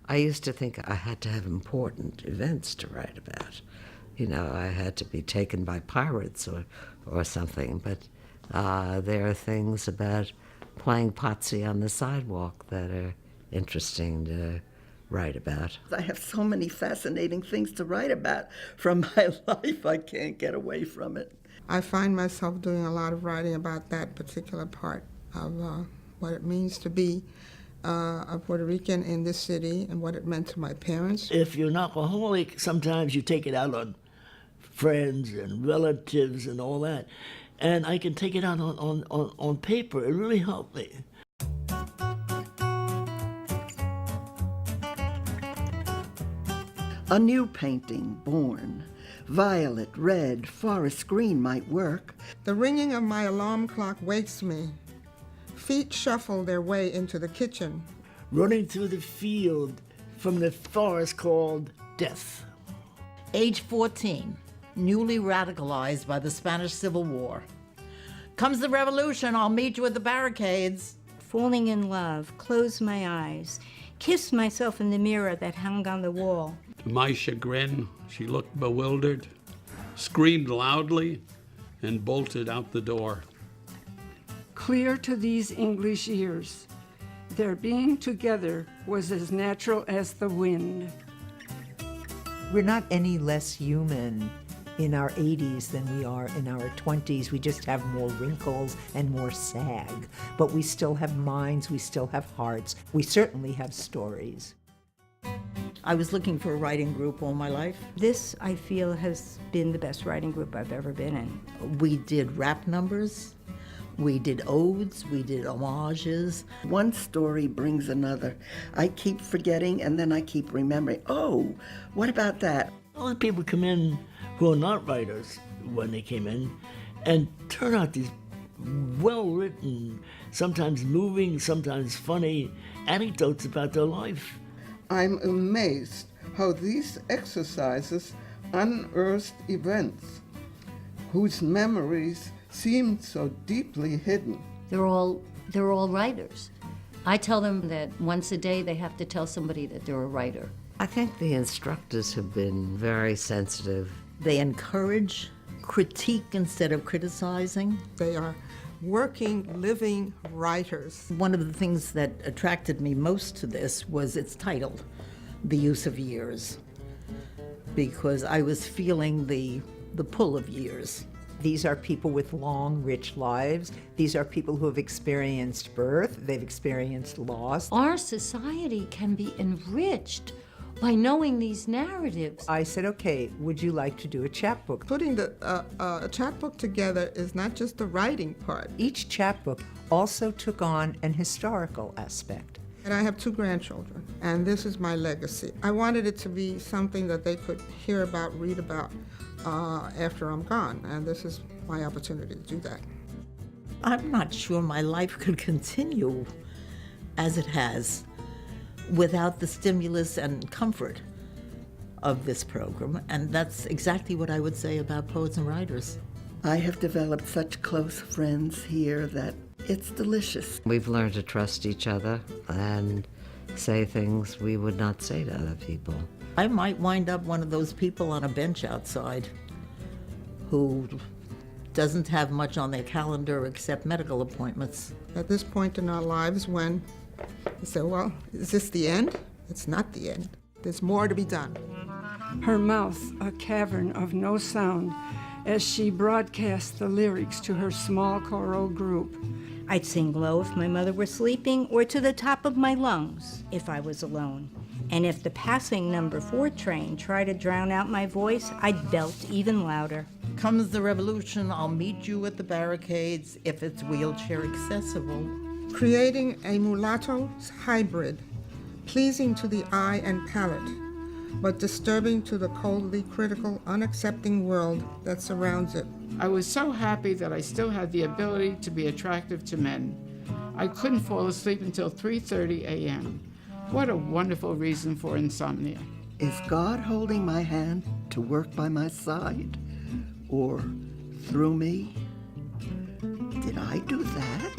I used to think I had to have important events to write about. You know, I had to be taken by pirates or something, but there are things about playing potsy on the sidewalk that are interesting to write about. I have so many fascinating things to write about from my life, I can't get away from it. I find myself doing a lot of writing about that particular part of what it means to be a Puerto Rican in this city and what it meant to my parents. If you're an alcoholic, sometimes you take it out on friends and relatives and all that. And I can take it out on paper. It really helped me. A new painting, born. Violet, red, forest green might work. The ringing of my alarm clock wakes me. Feet shuffle their way into the kitchen. Running through the field from the forest called death. Age 14, newly radicalized by the Spanish Civil War. Comes the revolution, I'll meet you at the barricades. Falling in love, closed my eyes, kissed myself in the mirror that hung on the wall. To my chagrin, she looked bewildered, screamed loudly, and bolted out the door. Clear to these English ears, their being together was as natural as the wind. We're not any less human in our 80s than we are in our 20s. We just have more wrinkles and more sag. But we still have minds, we still have hearts, we certainly have stories. I was looking for a writing group all my life. This, I feel, has been the best writing group I've ever been in. We did rap numbers, we did odes, we did homages. One story brings another. I keep forgetting and then I keep remembering. Oh, what about that? A lot of people come in who are not writers when they came in and turn out these well-written, sometimes moving, sometimes funny anecdotes about their life. I'm amazed how these exercises unearthed events whose memories seemed so deeply hidden. They're all writers. I tell them that once a day they have to tell somebody that they're a writer. I think the instructors have been very sensitive. They encourage critique instead of criticizing. They are working, living writers. One of the things that attracted me most to this was its title, The Use of Years, because I was feeling the pull of years. These are people with long, rich lives. These are people who have experienced birth, they've experienced loss. Our society can be enriched by knowing these narratives. I said, okay, would you like to do a chapbook? Putting a chapbook together is not just the writing part. Each chapbook also took on an historical aspect. And I have 2 grandchildren, and this is my legacy. I wanted it to be something that they could hear about, read about after I'm gone, and this is my opportunity to do that. I'm not sure my life could continue as it has without the stimulus and comfort of this program, and that's exactly what I would say about poets and writers. I have developed such close friends here that it's delicious. We've learned to trust each other and say things we would not say to other people. I might wind up one of those people on a bench outside who doesn't have much on their calendar except medical appointments. At this point in our lives when we say, well, is this the end? It's not the end. There's more to be done. Her mouth a cavern of no sound as she broadcast the lyrics to her small choral group. I'd sing low if my mother were sleeping, or to the top of my lungs if I was alone. And if the passing number 4 train tried to drown out my voice, I'd belt even louder. Comes the revolution, I'll meet you at the barricades if it's wheelchair accessible. Creating a mulatto's hybrid, pleasing to the eye and palate, but disturbing to the coldly critical, unaccepting world that surrounds it. I was so happy that I still had the ability to be attractive to men. I couldn't fall asleep until 3:30 a.m. What a wonderful reason for insomnia. Is God holding my hand to work by my side? Or through me? Did I do that?